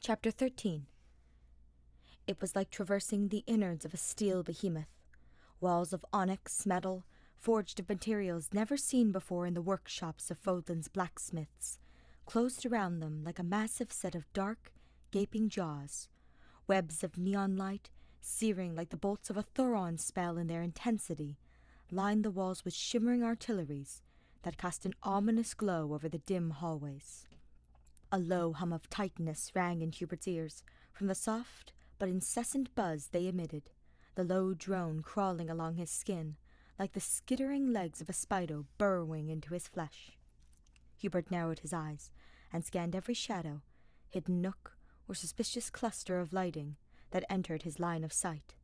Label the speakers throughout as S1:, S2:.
S1: Chapter 13. It was like traversing the innards of a steel behemoth. Walls of onyx, metal, forged of materials never seen before in the workshops of Fodlan's blacksmiths, closed around them like a massive set of dark, gaping jaws. Webs of neon light, searing like the bolts of a Thoron spell in their intensity, lined the walls with shimmering artilleries that cast an ominous glow over the dim hallways. A low hum of tightness rang in Hubert's ears from the soft but incessant buzz they emitted, the low drone crawling along his skin, like the skittering legs of a spider burrowing into his flesh. Hubert narrowed his eyes and scanned every shadow, hidden nook or suspicious cluster of lighting that entered his line of sight.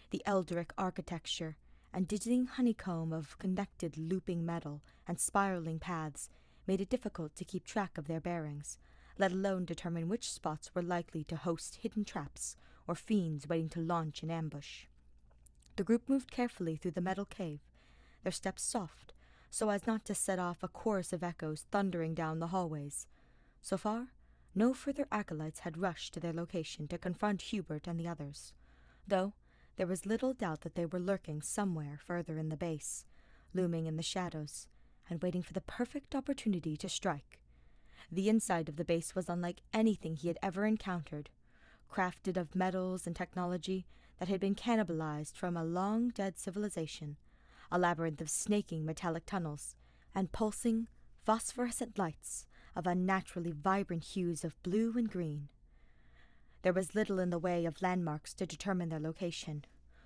S1: The Eldric architecture and dizzying honeycomb of connected looping metal and spiraling paths made it difficult to keep track of their bearings, let alone determine which spots were likely to host hidden traps or fiends waiting to launch an ambush. The group moved carefully through the metal cave, their steps soft, so as not to set off a chorus of echoes thundering down the hallways. So far, no further acolytes had rushed to their location to confront Hubert and the others, though there was little doubt that they were lurking somewhere further in the base, looming in the shadows, and waiting for the perfect opportunity to strike. The inside of the base was unlike anything he had ever encountered, crafted of metals and technology that had been cannibalized from a long-dead civilization, a labyrinth of snaking metallic tunnels, and pulsing, phosphorescent lights of unnaturally vibrant hues of blue and green. There was little in the way of landmarks to determine their location.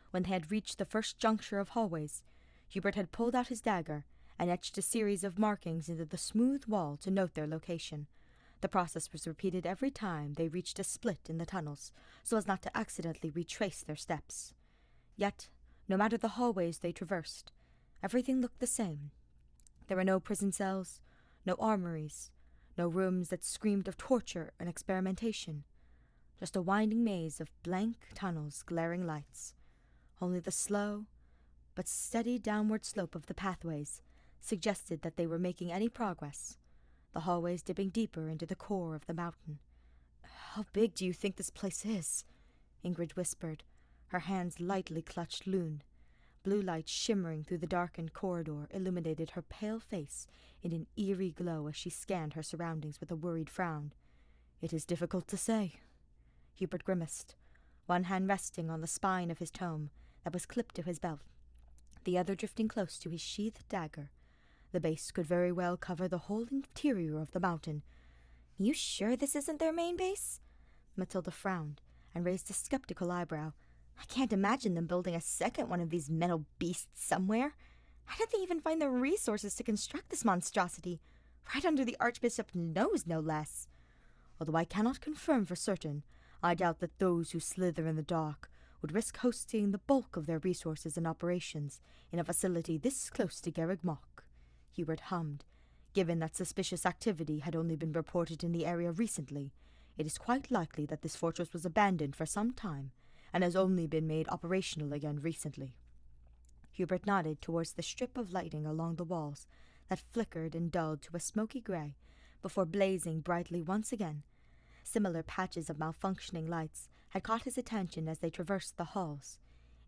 S1: When they had reached the first juncture of hallways, Hubert had pulled out his dagger and etched a series of markings into the smooth wall to note their location. The process was repeated every time they reached a split in the tunnels, so as not to accidentally retrace their steps. Yet, no matter the hallways they traversed, everything looked the same. There were no prison cells, no armories, no rooms that screamed of torture and experimentation, just a winding maze of blank tunnels, glaring lights. Only the slow but steady downward slope of the pathways suggested that they were making any progress, the hallways dipping deeper into the core of the mountain. "How big do you think this place is?" Ingrid whispered, her hands lightly clutched Lune. Blue light shimmering through the darkened corridor illuminated her pale face in an eerie glow as she scanned her surroundings with a worried frown. "It is difficult to say." Hubert grimaced, one hand resting on the spine of his tome that was clipped to his belt, the other drifting close to his sheathed dagger. The base could very well cover the whole interior of the mountain. "You sure this isn't their main base?" Matilda frowned and raised a skeptical eyebrow. "I can't imagine them building a second one of these metal beasts somewhere. How did they even find the resources to construct this monstrosity? Right under the Archbishop's nose, no less. Although I cannot confirm for certain, I doubt that those who slither in the dark would risk hosting the bulk of their resources and operations in a facility this close to Garreg Mach," Hubert hummed. "Given that suspicious activity had only been reported in the area recently, it is quite likely that this fortress was abandoned for some time and has only been made operational again recently." Hubert nodded towards the strip of lighting along the walls that flickered and dulled to a smoky grey before blazing brightly once again. Similar patches of malfunctioning lights had caught his attention as they traversed the halls.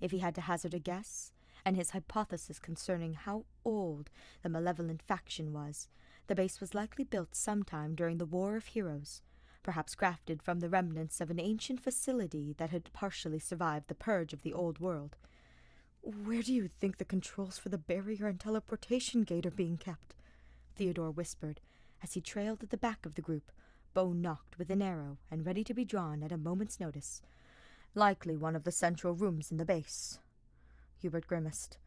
S1: If he had to hazard a guess, and his hypothesis concerning how old the malevolent faction was, the base was likely built sometime during the War of Heroes, perhaps crafted from the remnants of an ancient facility that had partially survived the purge of the old world. "Where do you think the controls for the barrier and teleportation gate are being kept?" Theodore whispered, as he trailed at the back of the group, bow nocked with an arrow and ready to be drawn at a moment's notice. "Likely one of the central rooms in the base." Hubert grimaced.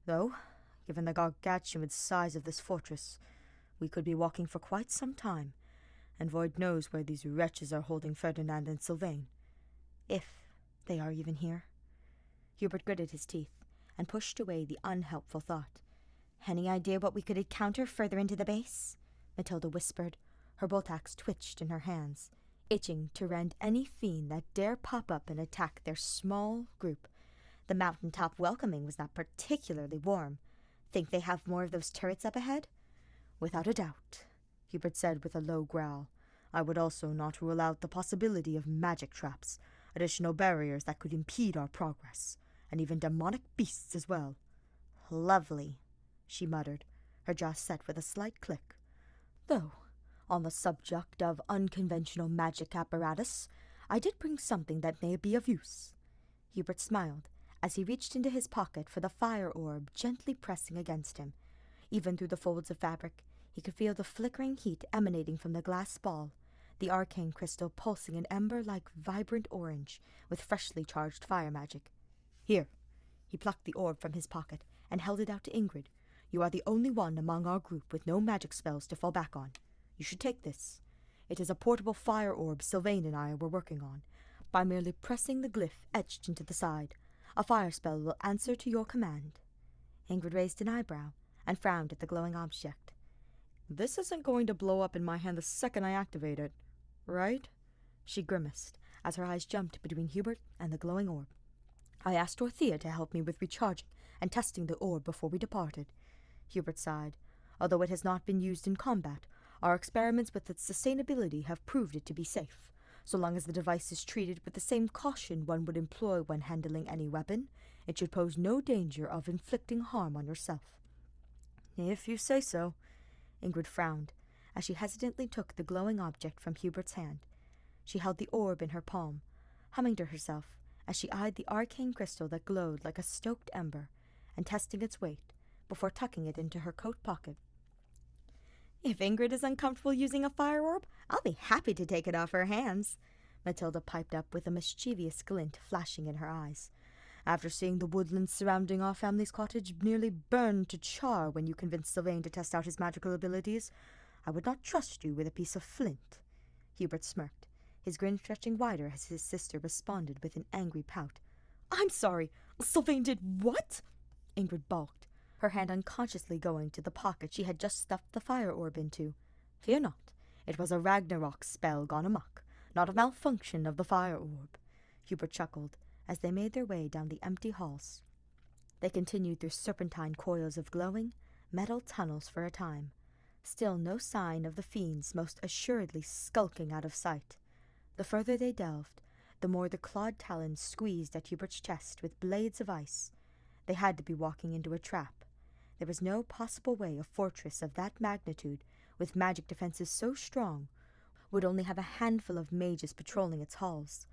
S1: "Though, given the gargantuan size of this fortress, we could be walking for quite some time, and Void knows where these wretches are holding Ferdinand and Sylvain. If they are even here." Hubert gritted his teeth and pushed away the unhelpful thought. "Any idea what we could encounter further into the base?" Matilda whispered. Her bolt-axe twitched in her hands, itching to rend any fiend that dare pop up and attack their small group. The mountaintop welcoming was not particularly warm. "Think they have more of those turrets up ahead?" "Without a doubt," Hubert said with a low growl. I would also not rule out the possibility of magic traps, additional barriers that could impede our progress, and even demonic beasts as well. Lovely, she muttered, her jaw set with a slight click. Though, on the subject of unconventional magic apparatus, I did bring something that may be of use. Hubert smiled as he reached into his pocket for the fire orb gently pressing against him. Even through the folds of fabric, he could feel the flickering heat emanating from the glass ball, the arcane crystal pulsing an ember-like vibrant orange with freshly charged fire magic. Here. He plucked the orb from his pocket and held it out to Ingrid. You are the only one among our group with no magic spells to fall back on. You should take this. It is a portable fire orb Sylvain and I were working on. By merely pressing the glyph etched into the side, a fire spell will answer to your command. Ingrid raised an eyebrow and frowned at the glowing object. This isn't going to blow up in my hand the second I activate it, right? She grimaced as her eyes jumped between Hubert and the glowing orb. I asked Dorothea to help me with recharging and testing the orb before we departed. Hubert sighed. Although it has not been used in combat, our experiments with its sustainability have proved it to be safe. So long as the device is treated with the same caution one would employ when handling any weapon, it should pose no danger of inflicting harm on yourself. If you say so. Ingrid frowned as she hesitantly took the glowing object from Hubert's hand. She held the orb in her palm, humming to herself as she eyed the arcane crystal that glowed like a stoked ember, and testing its weight before tucking it into her coat pocket. If Ingrid is uncomfortable using a fire orb, I'll be happy to take it off her hands, Matilda piped up with a mischievous glint flashing in her eyes. After seeing the woodlands surrounding our family's cottage nearly burn to char when you convinced Sylvain to test out his magical abilities, I would not trust you with a piece of flint. Hubert smirked, his grin stretching wider as his sister responded with an angry pout. I'm sorry, Sylvain did what? Ingrid balked, her hand unconsciously going to the pocket she had just stuffed the fire orb into. Fear not, it was a Ragnarok spell gone amok, not a malfunction of the fire orb. Hubert chuckled as they made their way down the empty halls. They continued through serpentine coils of glowing, metal tunnels for a time. Still no sign of the fiends most assuredly skulking out of sight. The further they delved, the more the clawed talons squeezed at Hubert's chest with blades of ice. They had to be walking into a trap. There was no possible way a fortress of that magnitude, with magic defenses so strong, would only have a handful of mages patrolling its halls.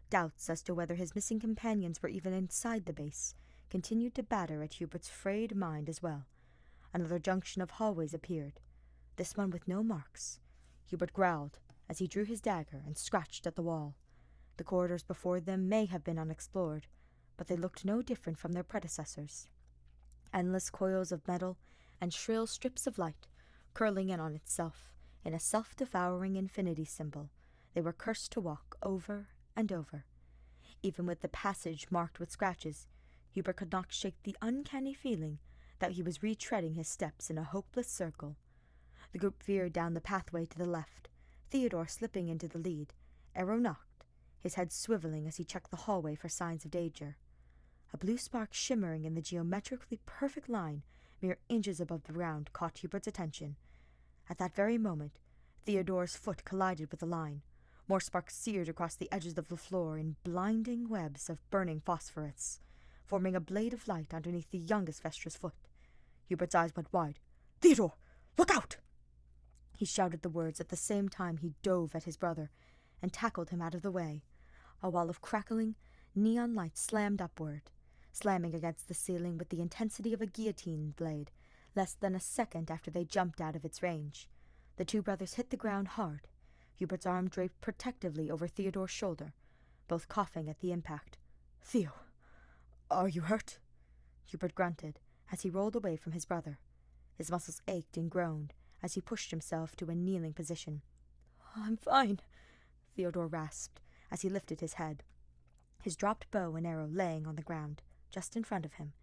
S1: Doubts as to whether his missing companions were even inside the base continued to batter at Hubert's frayed mind as well. Another junction of hallways appeared, this one with no marks. Hubert growled as he drew his dagger and scratched at the wall. The corridors before them may have been unexplored, but they looked no different from their predecessors. Endless coils of metal and shrill strips of light, curling in on itself in a self-devouring infinity symbol. They were cursed to walk over and over. Even with the passage marked with scratches, Hubert could not shake the uncanny feeling that he was retreading his steps in a hopeless circle. The group veered down the pathway to the left, Theodore slipping into the lead. Arrow knocked, his head swiveling as he checked the hallway for signs of danger. A blue spark shimmering in the geometrically perfect line, mere inches above the ground, caught Hubert's attention. At that very moment, Theodore's foot collided with the line. More sparks seared across the edges of the floor in blinding webs of burning phosphorates, forming a blade of light underneath the youngest Vestra's foot. Hubert's eyes went wide. "Theodore, look out!" He shouted the words at the same time he dove at his brother and tackled him out of the way. A wall of crackling, neon light slammed upward, slamming against the ceiling with the intensity of a guillotine blade, less than a second after they jumped out of its range. The two brothers hit the ground hard, Hubert's arm draped protectively over Theodore's shoulder, both coughing at the impact. "Theo, are you hurt?" Hubert grunted as he rolled away from his brother. His muscles ached and groaned as he pushed himself to a kneeling position. "I'm fine," Theodore rasped as he lifted his head, his dropped bow and arrow laying on the ground just in front of him.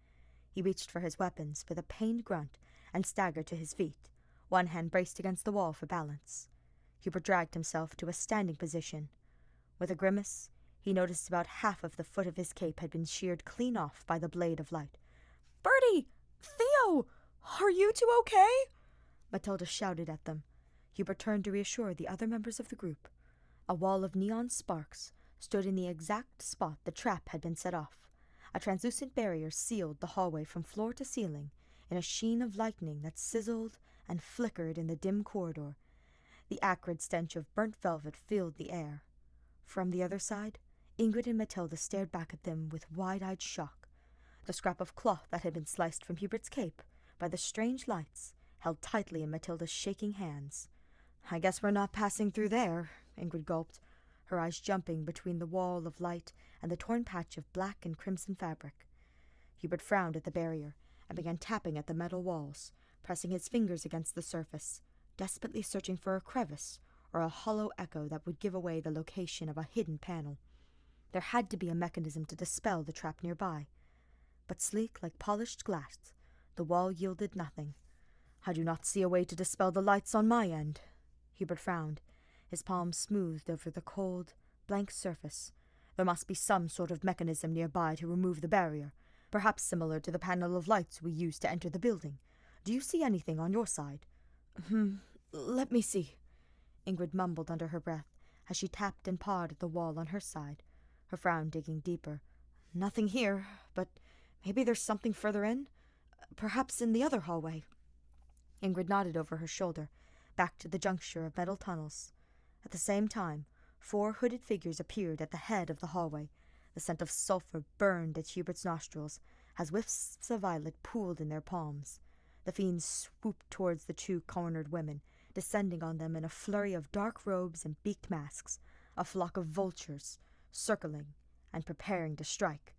S1: He reached for his weapons with a pained grunt and staggered to his feet, one hand braced against the wall for balance. Hubert dragged himself to a standing position. With a grimace, he noticed about half of the foot of his cape had been sheared clean off by the blade of light. "Bertie! Theo! Are you two okay?" Matilda shouted at them. Hubert turned to reassure the other members of the group. A wall of neon sparks stood in the exact spot the trap had been set off. A translucent barrier sealed the hallway from floor to ceiling in a sheen of lightning that sizzled and flickered in the dim corridor. The acrid stench of burnt velvet filled the air. From the other side, Ingrid and Matilda stared back at them with wide-eyed shock. The scrap of cloth that had been sliced from Hubert's cape by the strange lights held tightly in Matilda's shaking hands. "I guess we're not passing through there," Ingrid gulped, her eyes jumping between the wall of light and the torn patch of black and crimson fabric. Hubert frowned at the barrier and began tapping at the metal walls, pressing his fingers against the surface, desperately searching for a crevice or a hollow echo that would give away the location of a hidden panel. There had to be a mechanism to dispel the trap nearby, but sleek like polished glass, the wall yielded nothing. "I do not see a way to dispel the lights on my end." Hubert frowned, his palms smoothed over the cold, blank surface. There must be some sort of mechanism nearby to remove the barrier, perhaps similar to the panel of lights we used to enter the building. Do you see anything on your side? Let me see," Ingrid mumbled under her breath as she tapped and pawed at the wall on her side, her frown digging deeper. "Nothing here, but maybe there's something further in? Perhaps in the other hallway." Ingrid nodded over her shoulder, back to the juncture of metal tunnels. At the same time, 4 hooded figures appeared at the head of the hallway. The scent of sulphur burned at Hubert's nostrils as wisps of violet pooled in their palms. The fiends swooped towards the 2 cornered women, descending on them in a flurry of dark robes and beaked masks, a flock of vultures, circling and preparing to strike.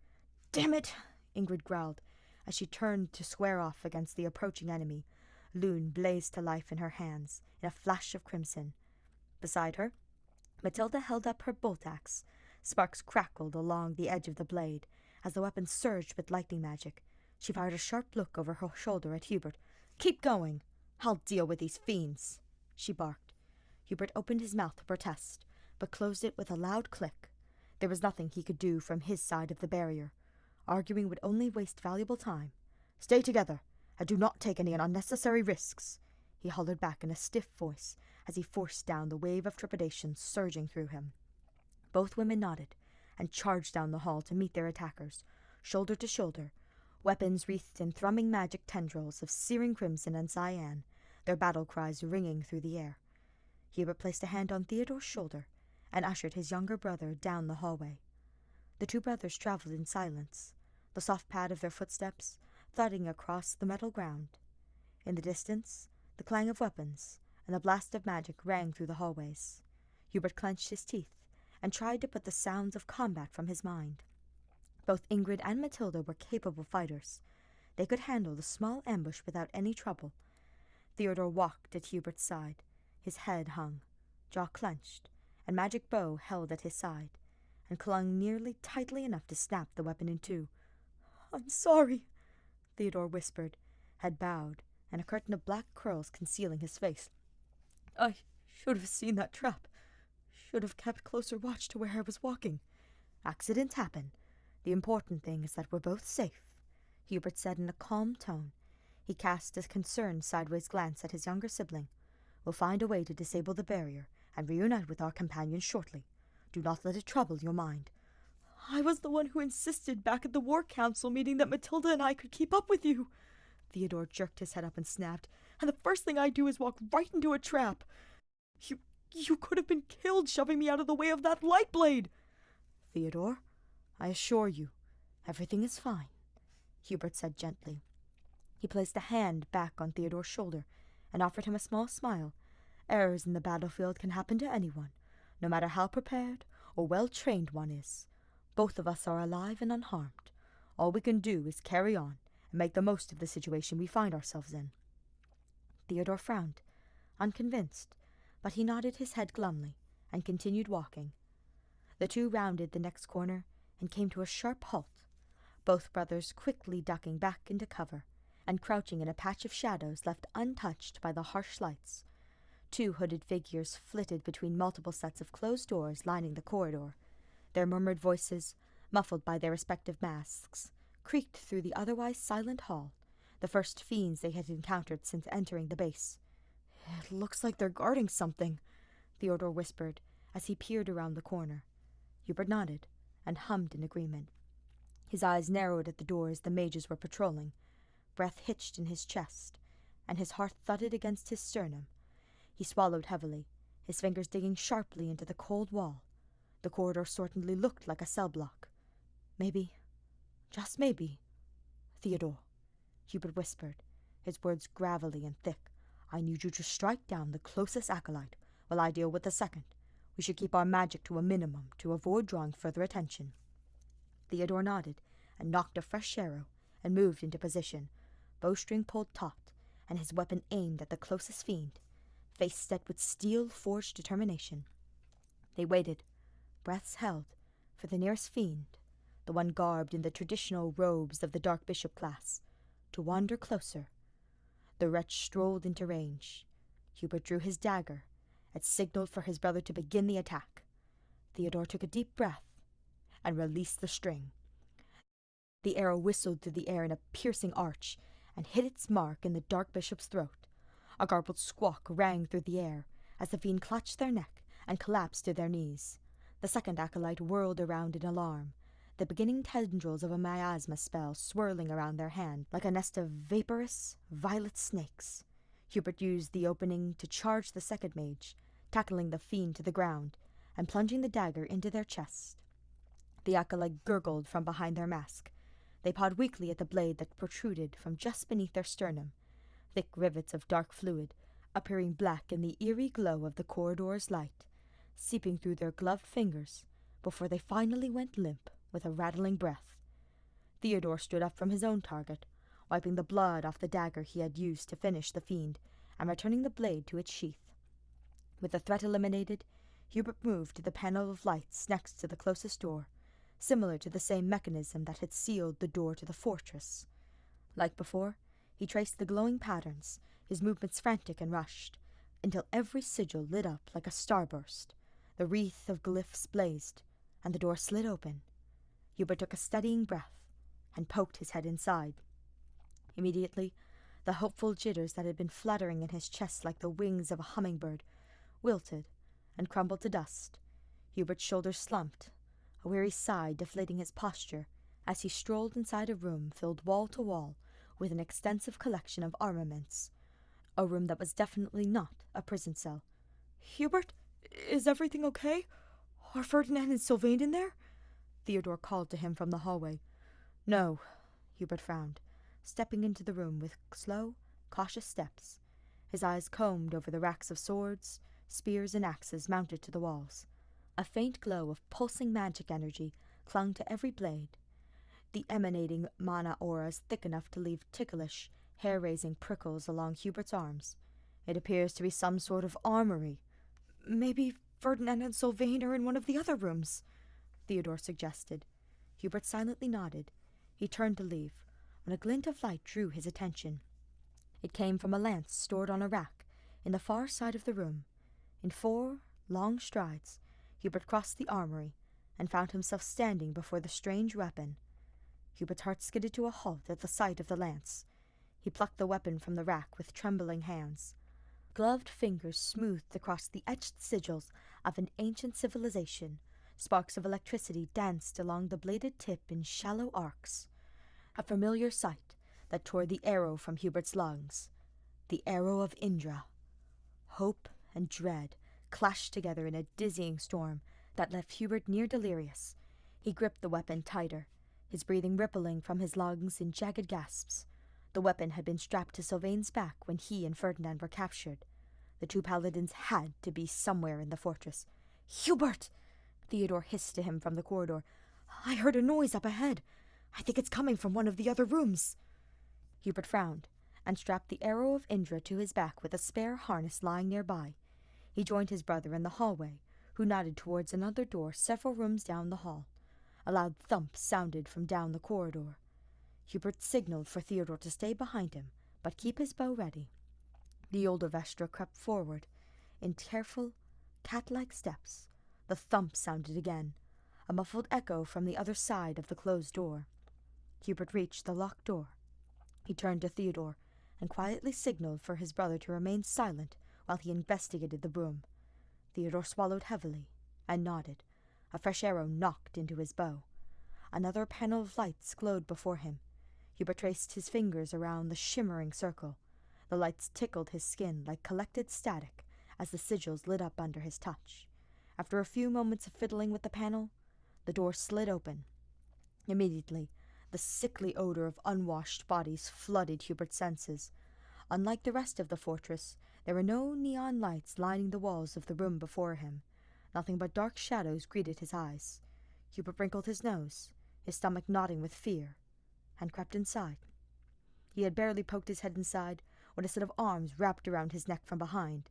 S1: "Damn it!" Ingrid growled, as she turned to square off against the approaching enemy. Lune blazed to life in her hands, in a flash of crimson. Beside her, Matilda held up her bolt-axe. Sparks crackled along the edge of the blade as the weapon surged with lightning magic. She fired a sharp look over her shoulder at Hubert. "Keep going! I'll deal with these fiends!" she barked. Hubert opened his mouth to protest, but closed it with a loud click. There was nothing he could do from his side of the barrier. Arguing would only waste valuable time. "Stay together, and do not take any unnecessary risks," he hollered back in a stiff voice as he forced down the wave of trepidation surging through him. Both women nodded and charged down the hall to meet their attackers, shoulder to shoulder, weapons wreathed in thrumming magic tendrils of searing crimson and cyan, their battle cries ringing through the air. Hubert placed a hand on Theodore's shoulder and ushered his younger brother down the hallway. The 2 brothers traveled in silence, the soft pad of their footsteps thudding across the metal ground. In the distance, the clang of weapons and the blast of magic rang through the hallways. Hubert clenched his teeth and tried to put the sounds of combat from his mind. Both Ingrid and Matilda were capable fighters. They could handle the small ambush without any trouble. Theodore walked at Hubert's side, his head hung, jaw clenched, and magic bow held at his side, and clung nearly tightly enough to snap the weapon in 2. "I'm sorry," Theodore whispered, head bowed, and a curtain of black curls concealing his face. "I should have seen that trap. Should have kept closer watch to where I was walking. Accidents happen. The important thing is that we're both safe," Hubert said in a calm tone. He cast a concerned sideways glance at his younger sibling. "We'll find a way to disable the barrier and reunite with our companions shortly. Do not let it trouble your mind." "I was the one who insisted back at the War Council meeting that Matilda and I could keep up with you." Theodore jerked his head up and snapped. "And the first thing I do is walk right into a trap. You could have been killed shoving me out of the way of that light blade." "Theodore, I assure you, everything is fine," Hubert said gently. He placed a hand back on Theodore's shoulder and offered him a small smile. "Errors in the battlefield can happen to anyone, no matter how prepared or well-trained one is. Both of us are alive and unharmed. All we can do is carry on and make the most of the situation we find ourselves in." Theodore frowned, unconvinced, but he nodded his head glumly and continued walking. The 2 rounded the next corner and came to a sharp halt, both brothers quickly ducking back into cover and crouching in a patch of shadows left untouched by the harsh lights. 2 hooded figures flitted between multiple sets of closed doors lining the corridor. Their murmured voices, muffled by their respective masks, creaked through the otherwise silent hall, the first fiends they had encountered since entering the base. It looks like they're guarding something, Theodore whispered as he peered around the corner. Hubert nodded and hummed in agreement. His eyes narrowed at the door as the mages were patrolling. Breath hitched in his chest, and his heart thudded against his sternum. He swallowed heavily, his fingers digging sharply into the cold wall. The corridor certainly looked like a cell block. Maybe, just maybe, Theodore, Hubert whispered, his words gravelly and thick, I need you to strike down the closest acolyte while I deal with the second. We should keep our magic to a minimum to avoid drawing further attention. Theodore nodded and knocked a fresh arrow and moved into position, bowstring pulled taut, and his weapon aimed at the closest fiend, face set with steel-forged determination. They waited, breaths held, for the nearest fiend, the one garbed in the traditional robes of the Dark Bishop class, to wander closer. The wretch strolled into range. Hubert drew his dagger and signaled for his brother to begin the attack. Theodore took a deep breath and released the string. The arrow whistled through the air in a piercing arch and hit its mark in the Dark Bishop's throat. A garbled squawk rang through the air as the fiend clutched their neck and collapsed to their knees. The second acolyte whirled around in alarm, the beginning tendrils of a miasma spell swirling around their hand like a nest of vaporous, violet snakes. Hubert used the opening to charge the second mage, tackling the fiend to the ground and plunging the dagger into their chest. The acolyte gurgled from behind their mask. They pawed weakly at the blade that protruded from just beneath their sternum, thick rivets of dark fluid, appearing black in the eerie glow of the corridor's light, seeping through their gloved fingers before they finally went limp with a rattling breath. Theodore stood up from his own target, wiping the blood off the dagger he had used to finish the fiend, and returning the blade to its sheath. With the threat eliminated, Hubert moved to the panel of lights next to the closest door, similar to the same mechanism that had sealed the door to the fortress. Like before, he traced the glowing patterns, his movements frantic and rushed, until every sigil lit up like a starburst. The wreath of glyphs blazed, and the door slid open. Hubert took a steadying breath and poked his head inside. Immediately, the hopeful jitters that had been fluttering in his chest like the wings of a hummingbird wilted and crumbled to dust. Hubert's shoulders slumped, a weary sigh deflating his posture as he strolled inside a room filled wall to wall with an extensive collection of armaments. A room that was definitely not a prison cell. "Hubert, is everything okay? Are Ferdinand and Sylvain in there?" Theodore called to him from the hallway. "No," Hubert frowned, stepping into the room with slow, cautious steps. His eyes combed over the racks of swords, spears, and axes mounted to the walls. A faint glow of pulsing magic energy clung to every blade, the emanating mana auras thick enough to leave ticklish, hair-raising prickles along Hubert's arms. "It appears to be some sort of armory." "Maybe Ferdinand and Sylvain are in one of the other rooms," Theodore suggested. Hubert silently nodded. He turned to leave, when a glint of light drew his attention. It came from a lance stored on a rack in the far side of the room. In 4 long strides, Hubert crossed the armory and found himself standing before the strange weapon. Hubert's heart skidded to a halt at the sight of the lance. He plucked the weapon from the rack with trembling hands. Gloved fingers smoothed across the etched sigils of an ancient civilization. Sparks of electricity danced along the bladed tip in shallow arcs. A familiar sight that tore the arrow from Hubert's lungs. The arrow of Indra. Hope and dread clashed together in a dizzying storm that left Hubert near delirious. He gripped the weapon tighter, his breathing rippling from his lungs in jagged gasps. The weapon had been strapped to Sylvain's back when he and Ferdinand were captured. The 2 paladins had to be somewhere in the fortress. "Hubert!" Theodore hissed to him from the corridor. "I heard a noise up ahead. I think it's coming from one of the other rooms." Hubert frowned and strapped the arrow of Indra to his back with a spare harness lying nearby. He joined his brother in the hallway, who nodded towards another door several rooms down the hall. A loud thump sounded from down the corridor. Hubert signaled for Theodore to stay behind him, but keep his bow ready. The older Vestra crept forward. In careful, cat-like steps, the thump sounded again, a muffled echo from the other side of the closed door. Hubert reached the locked door. He turned to Theodore and quietly signaled for his brother to remain silent while he investigated the room. Theodore swallowed heavily and nodded. A fresh arrow knocked into his bow. Another panel of lights glowed before him. Hubert traced his fingers around the shimmering circle. The lights tickled his skin like collected static as the sigils lit up under his touch. After a few moments of fiddling with the panel, the door slid open. Immediately, the sickly odor of unwashed bodies flooded Hubert's senses. Unlike the rest of the fortress, there were no neon lights lining the walls of the room before him. Nothing but dark shadows greeted his eyes. Hubert wrinkled his nose, his stomach knotting with fear, and crept inside. He had barely poked his head inside when a set of arms wrapped around his neck from behind.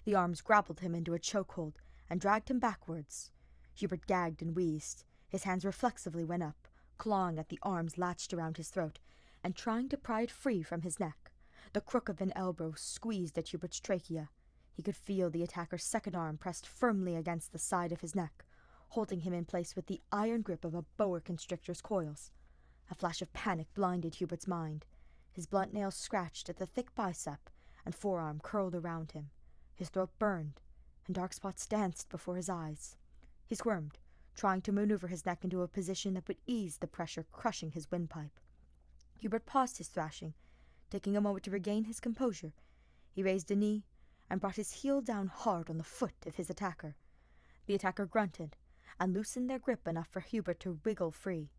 S1: The arms grappled him into a chokehold and dragged him backwards. Hubert gagged and wheezed. His hands reflexively went up, clawing at the arms latched around his throat, and trying to pry it free from his neck. The crook of an elbow squeezed at Hubert's trachea. He could feel the attacker's second arm pressed firmly against the side of his neck, holding him in place with the iron grip of a boa constrictor's coils. A flash of panic blinded Hubert's mind. His blunt nails scratched at the thick bicep, and forearm curled around him. His throat burned, and dark spots danced before his eyes. He squirmed, trying to maneuver his neck into a position that would ease the pressure crushing his windpipe. Hubert paused his thrashing, taking a moment to regain his composure. He raised a knee and brought his heel down hard on the foot of his attacker. The attacker grunted and loosened their grip enough for Hubert to wriggle free.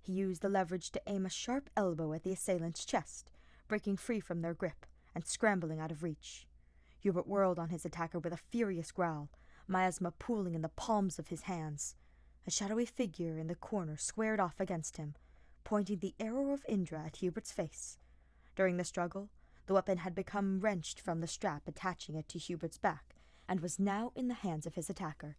S1: He used the leverage to aim a sharp elbow at the assailant's chest, breaking free from their grip and scrambling out of reach. Hubert whirled on his attacker with a furious growl, miasma pooling in the palms of his hands. A shadowy figure in the corner squared off against him, pointing the arrow of Indra at Hubert's face. During the struggle, the weapon had become wrenched from the strap attaching it to Hubert's back, and was now in the hands of his attacker.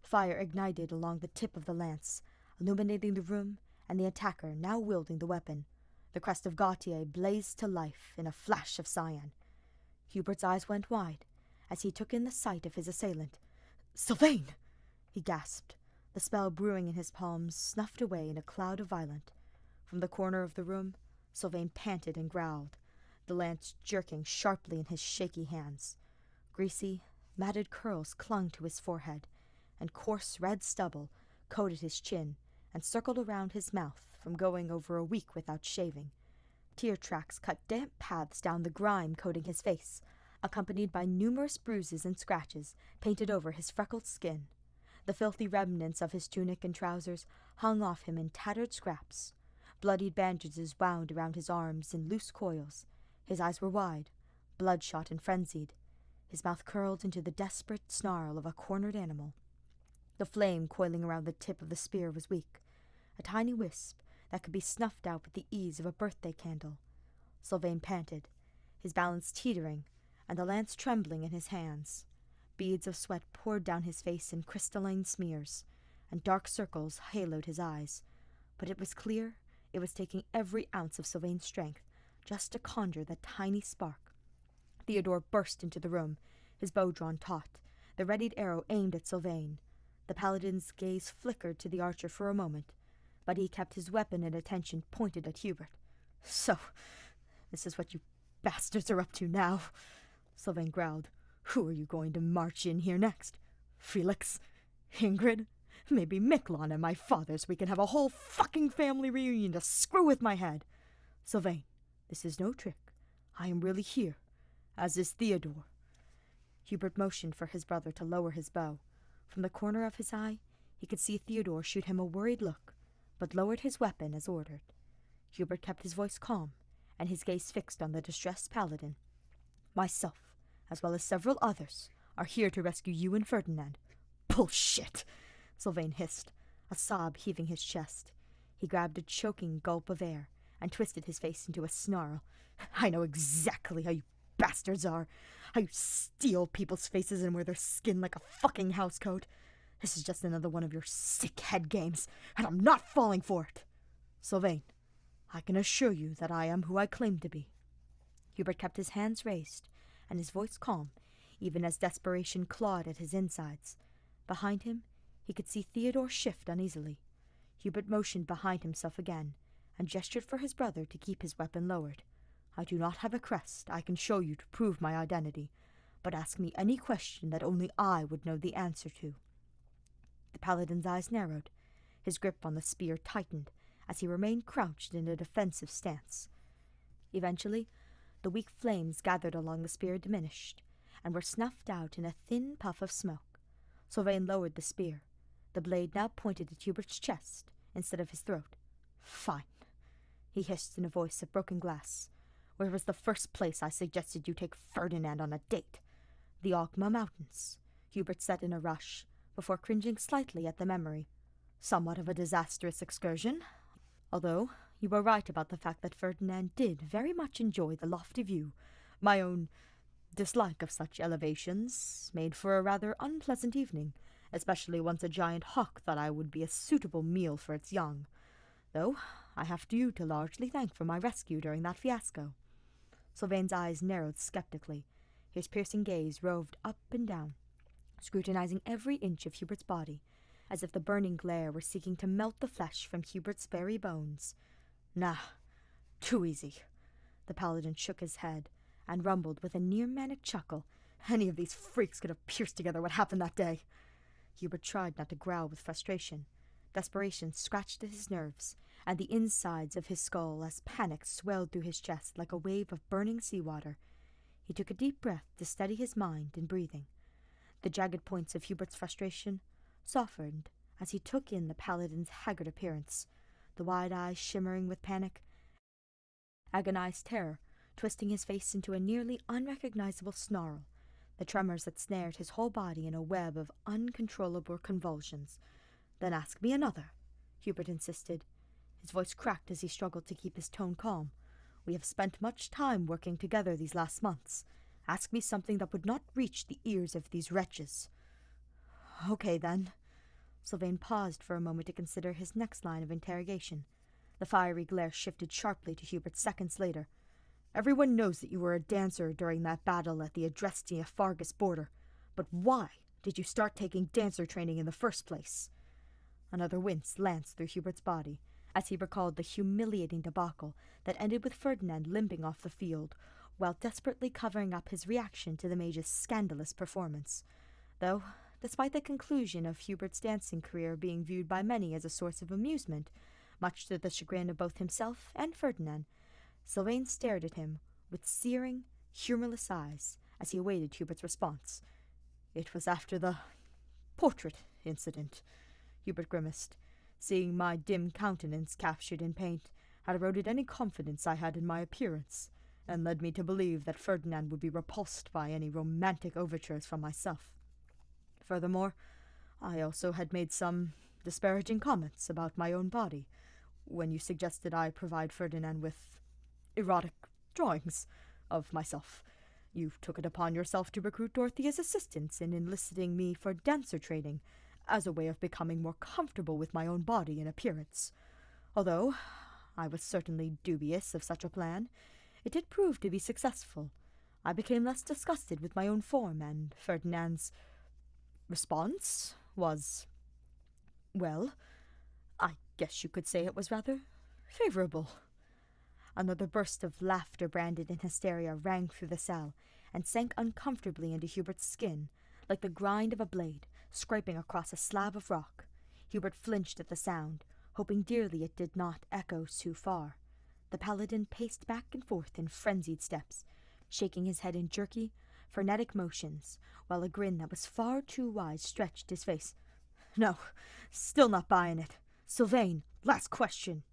S1: Fire ignited along the tip of the lance, illuminating the room and the attacker now wielding the weapon. The crest of Gautier blazed to life in a flash of cyan. Hubert's eyes went wide as he took in the sight of his assailant. "Sylvain!" he gasped. The spell brewing in his palms snuffed away in a cloud of violet. From the corner of the room, Sylvain panted and growled, the lance jerking sharply in his shaky hands. Greasy, matted curls clung to his forehead, and coarse red stubble coated his chin and circled around his mouth from going over a week without shaving. Tear tracks cut damp paths down the grime coating his face, accompanied by numerous bruises and scratches painted over his freckled skin. The filthy remnants of his tunic and trousers hung off him in tattered scraps. Bloodied bandages wound around his arms in loose coils. His eyes were wide, bloodshot and frenzied. His mouth curled into the desperate snarl of a cornered animal. The flame coiling around the tip of the spear was weak, a tiny wisp that could be snuffed out with the ease of a birthday candle. Sylvain panted, his balance teetering, and the lance trembling in his hands. Beads of sweat poured down his face in crystalline smears, and dark circles haloed his eyes. But it was clear it was taking every ounce of Sylvain's strength just to conjure that tiny spark. Theodore burst into the room, his bow drawn taut, the readied arrow aimed at Sylvain. The paladin's gaze flickered to the archer for a moment, but he kept his weapon at attention pointed at Hubert. "So, this is what you bastards are up to now," Sylvain growled. "Who are you going to march in here next? Felix? Ingrid? Maybe Miklon and my father, so we can have a whole fucking family reunion to screw with my head. Sylvain, this is no trick. I am really here, as is Theodore." Hubert motioned for his brother to lower his bow. From the corner of his eye, he could see Theodore shoot him a worried look, but lowered his weapon as ordered. Hubert kept his voice calm, and his gaze fixed on the distressed paladin. "Myself, as well as several others, are here to rescue you and Ferdinand." "Bullshit!" Sylvain hissed, a sob heaving his chest. He grabbed a choking gulp of air and twisted his face into a snarl. "I know exactly how you bastards are. How you steal people's faces and wear their skin like a fucking housecoat. This is just another one of your sick head games, and I'm not falling for it. Sylvain, I can assure you that I am who I claim to be." Hubert kept his hands raised and his voice calm, even as desperation clawed at his insides. Behind him, he could see Theodore shift uneasily. Hubert motioned behind himself again, and gestured for his brother to keep his weapon lowered. "I do not have a crest I can show you to prove my identity, but ask me any question that only I would know the answer to." The paladin's eyes narrowed. His grip on the spear tightened as he remained crouched in a defensive stance. Eventually, the weak flames gathered along the spear diminished, and were snuffed out in a thin puff of smoke. Sylvain lowered the spear. The blade now pointed at Hubert's chest instead of his throat. "Fine," he hissed in a voice of broken glass. "Where was the first place I suggested you take Ferdinand on a date?" "The Ogma Mountains," Hubert said in a rush, before cringing slightly at the memory. "Somewhat of a disastrous excursion, although you were right about the fact that Ferdinand did very much enjoy the lofty view. My own dislike of such elevations made for a rather unpleasant evening, especially once a giant hawk thought I would be a suitable meal for its young. Though I have you to largely thank for my rescue during that fiasco." Sylvain's eyes narrowed skeptically. His piercing gaze roved up and down, scrutinizing every inch of Hubert's body, as if the burning glare were seeking to melt the flesh from Hubert's very bones. "Nah, too easy." The paladin shook his head and rumbled with a near-manic chuckle. "Any of these freaks could have pierced together what happened that day." Hubert tried not to growl with frustration. Desperation scratched at his nerves and the insides of his skull as panic swelled through his chest like a wave of burning seawater. He took a deep breath to steady his mind and breathing. The jagged points of Hubert's frustration softened as he took in the paladin's haggard appearance, the wide eyes shimmering with panic, agonized terror twisting his face into a nearly unrecognizable snarl, the tremors that snared his whole body in a web of uncontrollable convulsions. "Then ask me another," Hubert insisted. His voice cracked as he struggled to keep his tone calm. "We have spent much time working together these last months. Ask me something that would not reach the ears of these wretches." "Okay, then." Sylvain paused for a moment to consider his next line of interrogation. The fiery glare shifted sharply to Hubert seconds later. "Everyone knows that you were a dancer during that battle at the Adrestia-Fargus border, but why did you start taking dancer training in the first place?" Another wince lanced through Hubert's body as he recalled the humiliating debacle that ended with Ferdinand limping off the field while desperately covering up his reaction to the mage's scandalous performance. Though, despite the conclusion of Hubert's dancing career being viewed by many as a source of amusement, much to the chagrin of both himself and Ferdinand, Sylvain stared at him with searing, humorless eyes as he awaited Hubert's response. "It was after the portrait incident," Hubert grimaced. "Seeing my dim countenance captured in paint had eroded any confidence I had in my appearance, and led me to believe that Ferdinand would be repulsed by any romantic overtures from myself. Furthermore, I also had made some disparaging comments about my own body when you suggested I provide Ferdinand with erotic drawings of myself. You took it upon yourself to recruit Dorothea's assistance in enlisting me for dancer training as a way of becoming more comfortable with my own body and appearance. Although I was certainly dubious of such a plan, it did prove to be successful. I became less disgusted with my own form, and Ferdinand's response was, well, I guess you could say it was rather favorable." Another burst of laughter branded in hysteria rang through the cell and sank uncomfortably into Hubert's skin, like the grind of a blade scraping across a slab of rock. Hubert flinched at the sound, hoping dearly it did not echo too far. The paladin paced back and forth in frenzied steps, shaking his head in jerky, frenetic motions, while a grin that was far too wide stretched his face. "No, still not buying it. Sylvain, last question,"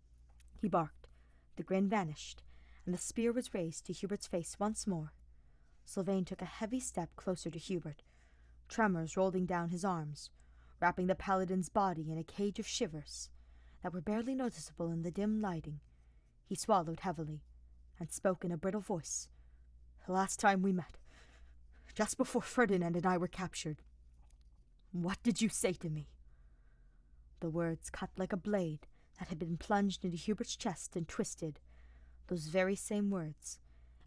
S1: he barked. The grin vanished, and the spear was raised to Hubert's face once more. Sylvain took a heavy step closer to Hubert, tremors rolling down his arms, wrapping the paladin's body in a cage of shivers that were barely noticeable in the dim lighting. He swallowed heavily and spoke in a brittle voice. "The last time we met, just before Ferdinand and I were captured, what did you say to me?" The words cut like a blade that had been plunged into Hubert's chest and twisted. Those very same words,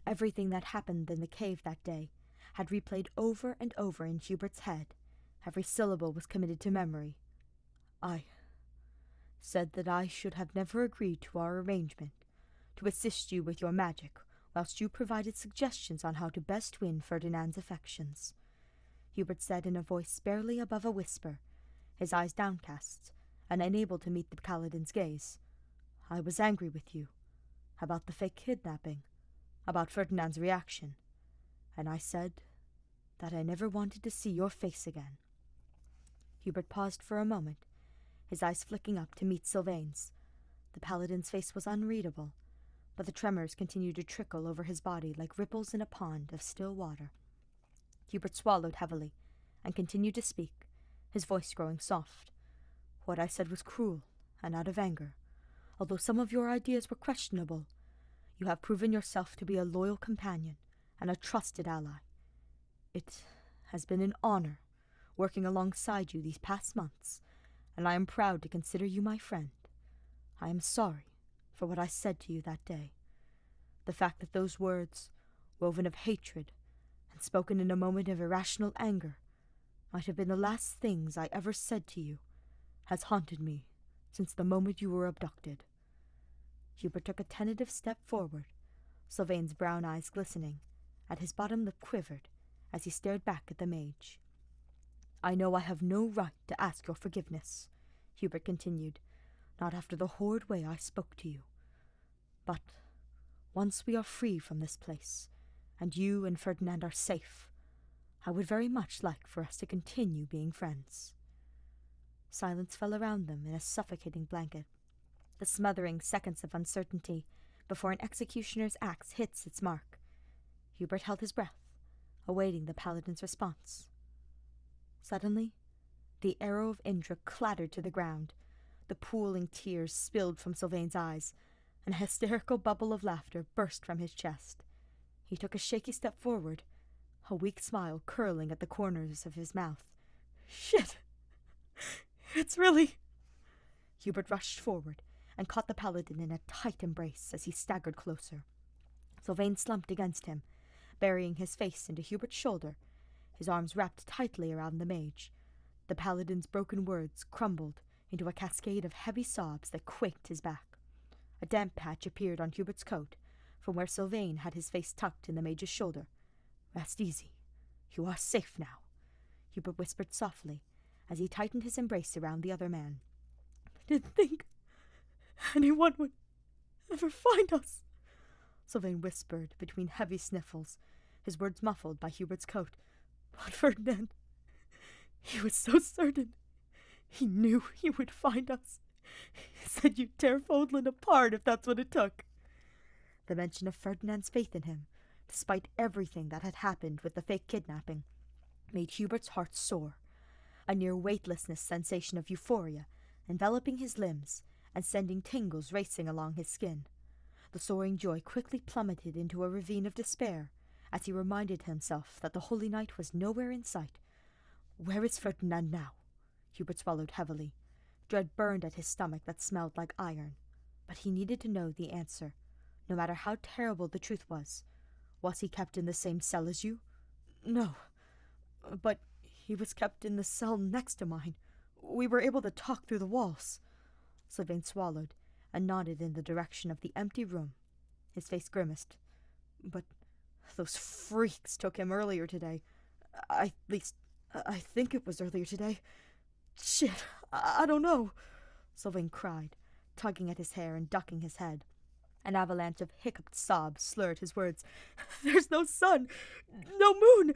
S1: everything that happened in the cave that day, had replayed over and over in Hubert's head. Every syllable was committed to memory. "I said that I should have never agreed to our arrangement, to assist you with your magic whilst you provided suggestions on how to best win Ferdinand's affections," Hubert said in a voice barely above a whisper, his eyes downcast and unable to meet the paladin's gaze. "I was angry with you, about the fake kidnapping, about Ferdinand's reaction, and I said that I never wanted to see your face again." Hubert paused for a moment, his eyes flicking up to meet Sylvain's. The paladin's face was unreadable, but the tremors continued to trickle over his body like ripples in a pond of still water. Hubert swallowed heavily and continued to speak, his voice growing soft. "What I said was cruel and out of anger. Although some of your ideas were questionable, you have proven yourself to be a loyal companion and a trusted ally. It has been an honor working alongside you these past months, and I am proud to consider you my friend. I am sorry for what I said to you that day. The fact that those words, woven of hatred and spoken in a moment of irrational anger, might have been the last things I ever said to you, has haunted me since the moment you were abducted." Hubert took a tentative step forward, Sylvain's brown eyes glistening, and his bottom lip quivered as he stared back at the mage. "I know I have no right to ask your forgiveness," Hubert continued, "not after the horrid way I spoke to you. But once we are free from this place, and you and Ferdinand are safe, I would very much like for us to continue being friends." Silence fell around them in a suffocating blanket, the smothering seconds of uncertainty before an executioner's axe hits its mark. Hubert held his breath, awaiting the paladin's response. Suddenly, the arrow of Indra clattered to the ground. The pooling tears spilled from Sylvain's eyes, and a hysterical bubble of laughter burst from his chest. He took a shaky step forward, a weak smile curling at the corners of his mouth. "Shit! It's really—" Hubert rushed forward and caught the paladin in a tight embrace as he staggered closer. Sylvain slumped against him, burying his face into Hubert's shoulder, his arms wrapped tightly around the mage. The paladin's broken words crumbled into a cascade of heavy sobs that quaked his back. A damp patch appeared on Hubert's coat, from where Sylvain had his face tucked in the mage's shoulder. "Rest easy. You are safe now," Hubert whispered softly, as he tightened his embrace around the other man. "I didn't think anyone would ever find us," Sylvain whispered between heavy sniffles, his words muffled by Hubert's coat. "But Ferdinand, he was so certain. He knew he would find us. He said you'd tear Fodlan apart if that's what it took." The mention of Ferdinand's faith in him, despite everything that had happened with the fake kidnapping, made Hubert's heart soar. A near weightlessness sensation of euphoria enveloping his limbs and sending tingles racing along his skin. The soaring joy quickly plummeted into a ravine of despair as he reminded himself that the Holy Night was nowhere in sight. "Where is Ferdinand now?" Hubert swallowed heavily. Dread burned at his stomach that smelled like iron. But he needed to know the answer, no matter how terrible the truth was. "Was he kept in the same cell as you?" "No, but he was kept in the cell next to mine. We were able to talk through the walls." Sylvain swallowed and nodded in the direction of the empty room. His face grimaced. "But those freaks took him earlier today. At least, I think it was earlier today. Shit, I don't know," Sylvain cried, tugging at his hair and ducking his head. An avalanche of hiccuped sobs slurred his words. "There's no sun, no moon.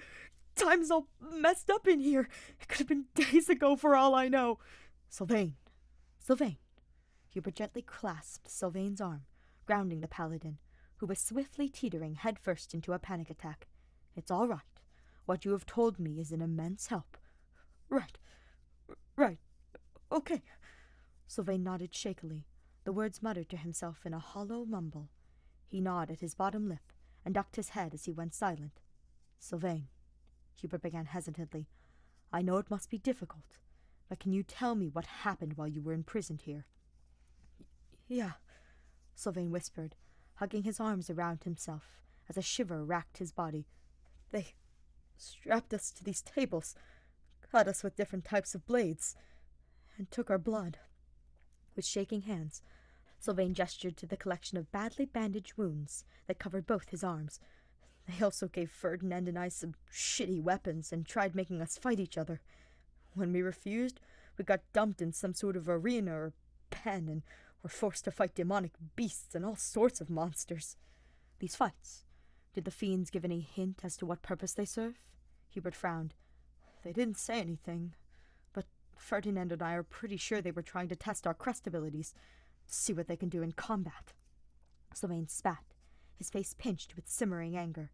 S1: Time's all messed up in here. It could have been days ago for all I know." "Sylvain! Sylvain!" Hubert gently clasped Sylvain's arm, grounding the paladin, who was swiftly teetering headfirst into a panic attack. "It's all right. What you have told me is an immense help." Right. Okay." Sylvain nodded shakily, the words muttered to himself in a hollow mumble. He gnawed at his bottom lip and ducked his head as he went silent. "Sylvain," Hubert began hesitantly, "I know it must be difficult, but can you tell me what happened while you were imprisoned here?" Yeah, Sylvain whispered, hugging his arms around himself as a shiver racked his body. "They strapped us to these tables, cut us with different types of blades, and took our blood." With shaking hands, Sylvain gestured to the collection of badly bandaged wounds that covered both his arms. They also gave Ferdinand and I some shitty weapons and tried making us fight each other. When we refused, we got dumped in some sort of arena or pen and were forced to fight demonic beasts and all sorts of monsters. These fights, did the fiends give any hint as to what purpose they serve? Hubert frowned. They didn't say anything, but Ferdinand and I are pretty sure they were trying to test our crest abilities, see what they can do in combat. Sylvain spat, his face pinched with simmering anger.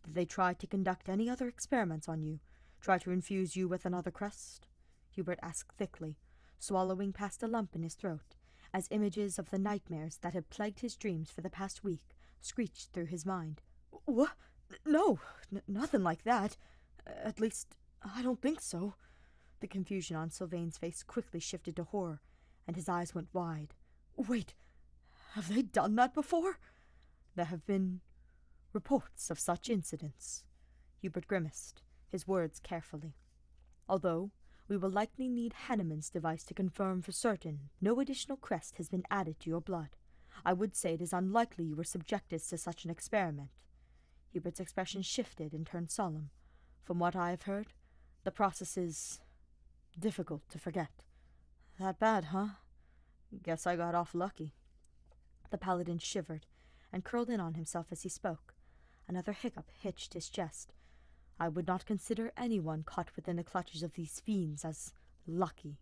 S1: Did they try to conduct any other experiments on you? Try to infuse you with another crest? Hubert asked thickly, swallowing past a lump in his throat, as images of the nightmares that had plagued his dreams for the past week screeched through his mind. What? No, nothing like that. At least, I don't think so. The confusion on Sylvain's face quickly shifted to horror, and his eyes went wide. Wait, have they done that before? There have been reports of such incidents. Hubert grimaced, his words carefully. Although we will likely need Hanneman's device to confirm for certain no additional crest has been added to your blood, I would say it is unlikely you were subjected to such an experiment. Hubert's expression shifted and turned solemn. From what I have heard, the process is difficult to forget. That bad, huh? Guess I got off lucky. The paladin shivered and curled in on himself as he spoke. Another hiccup hitched his chest. I would not consider anyone caught within the clutches of these fiends as lucky,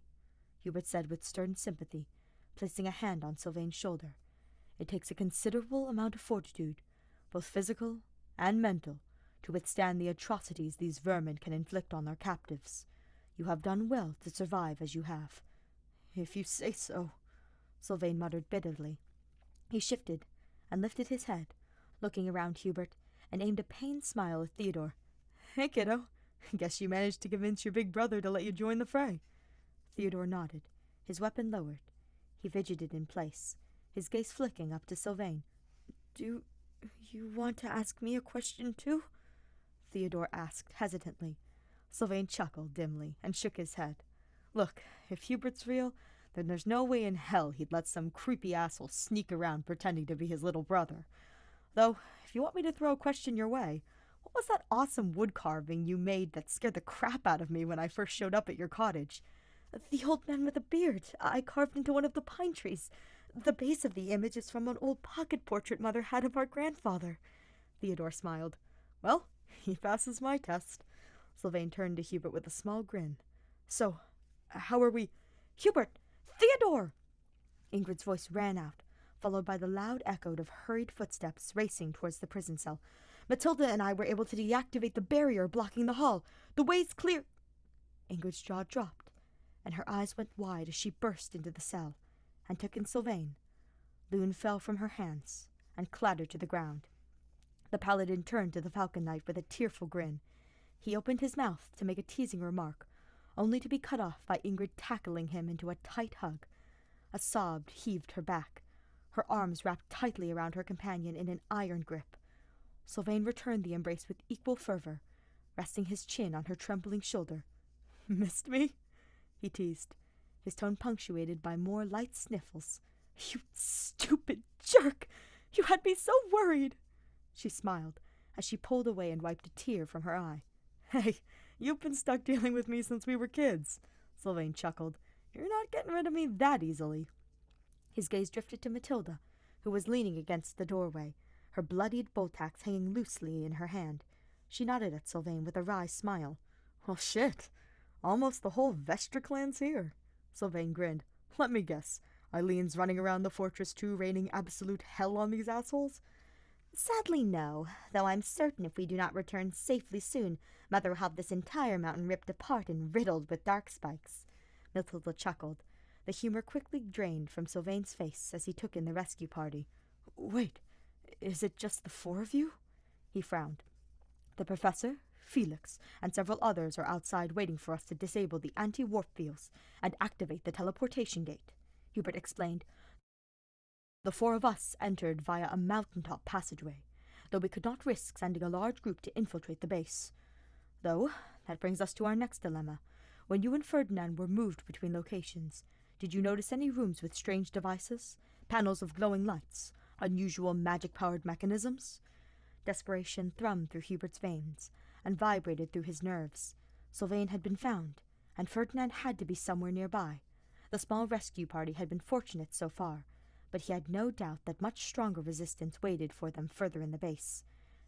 S1: Hubert said with stern sympathy, placing a hand on Sylvain's shoulder. It takes a considerable amount of fortitude, both physical and mental, to withstand the atrocities these vermin can inflict on their captives. You have done well to survive as you have. If you say so, Sylvain muttered bitterly. He shifted and lifted his head, looking around Hubert, and aimed a pained smile at Theodore. Hey, kiddo. Guess you managed to convince your big brother to let you join the fray. Theodore nodded, his weapon lowered. He fidgeted in place, his gaze flicking up to Sylvain. Do you want to ask me a question too? Theodore asked hesitantly. Sylvain chuckled dimly and shook his head. Look, if Hubert's real, then there's no way in hell he'd let some creepy asshole sneak around pretending to be his little brother. Though, if you want me to throw a question your way, what was that awesome wood carving you made that scared the crap out of me when I first showed up at your cottage? The old man with a beard I carved into one of the pine trees. The base of the image is from an old pocket portrait Mother had of our grandfather. Theodore smiled. Well, he passes my test. Sylvain turned to Hubert with a small grin. So, how are we? Hubert! Theodore! Ingrid's voice ran out, followed by the loud echo of hurried footsteps racing towards the prison cell. Matilda and I were able to deactivate the barrier blocking the hall. The way's clear. Ingrid's jaw dropped, and her eyes went wide as she burst into the cell and took in Sylvain. Loon fell from her hands and clattered to the ground. The paladin turned to the Falcon Knight with a tearful grin. He opened his mouth to make a teasing remark, only to be cut off by Ingrid tackling him into a tight hug. A sob heaved her back, her arms wrapped tightly around her companion in an iron grip. Sylvain returned the embrace with equal fervor, resting his chin on her trembling shoulder. Missed me? He teased, his tone punctuated by more light sniffles. You stupid jerk! You had me so worried! She smiled as she pulled away and wiped a tear from her eye. Hey, you've been stuck dealing with me since we were kids, Sylvain chuckled. You're not getting rid of me that easily. His gaze drifted to Matilda, who was leaning against the doorway, her bloodied bolt-axe hanging loosely in her hand. She nodded at Sylvain with a wry smile. Well, shit. Almost the whole Vestra clan's here. Sylvain grinned. Let me guess. Eileen's running around the fortress too, raining absolute hell on these assholes? Sadly, no, though I'm certain if we do not return safely soon, Mother will have this entire mountain ripped apart and riddled with dark spikes. Matilda chuckled. The humor quickly drained from Sylvain's face as he took in the rescue party. Wait, is it just the four of you? He frowned. The professor, Felix, and several others are outside waiting for us to disable the anti-warp fields and activate the teleportation gate, Hubert explained. The four of us entered via a mountaintop passageway, though we could not risk sending a large group to infiltrate the base. Though, that brings us to our next dilemma. When you and Ferdinand were moved between locations, did you notice any rooms with strange devices? Panels of glowing lights, unusual magic-powered mechanisms. Desperation thrummed through Hubert's veins and vibrated through his nerves. Sylvain had been found, and Ferdinand had to be somewhere nearby. The small rescue party had been fortunate so far, but he had no doubt that much stronger resistance waited for them further in the base.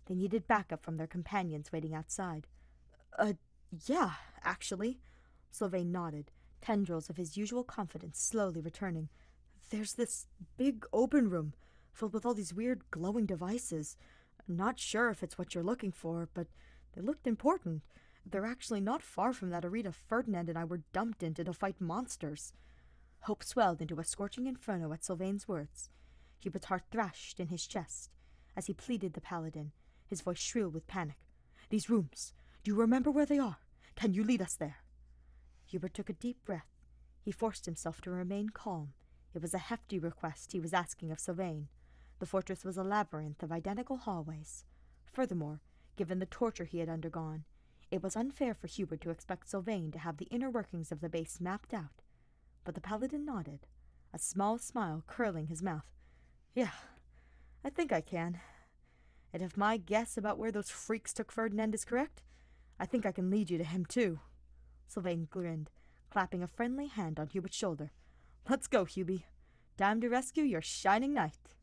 S1: They needed backup from their companions waiting outside. Yeah, actually. Sylvain nodded, tendrils of his usual confidence slowly returning. There's this big open room, filled with all these weird glowing devices. I'm not sure if it's what you're looking for, but they looked important. They're actually not far from that arena Ferdinand and I were dumped into to fight monsters. Hope swelled into a scorching inferno at Sylvain's words. Hubert's heart thrashed in his chest as he pleaded the paladin, his voice shrill with panic. These rooms, do you remember where they are? Can you lead us there? Hubert took a deep breath. He forced himself to remain calm. It was a hefty request he was asking of Sylvain. The fortress was a labyrinth of identical hallways. Furthermore, given the torture he had undergone, it was unfair for Hubert to expect Sylvain to have the inner workings of the base mapped out. But the paladin nodded, a small smile curling his mouth. Yeah, I think I can. And if my guess about where those freaks took Ferdinand is correct, I think I can lead you to him too. Sylvain grinned, clapping a friendly hand on Hubert's shoulder. Let's go, Hubie. Time to rescue your shining knight.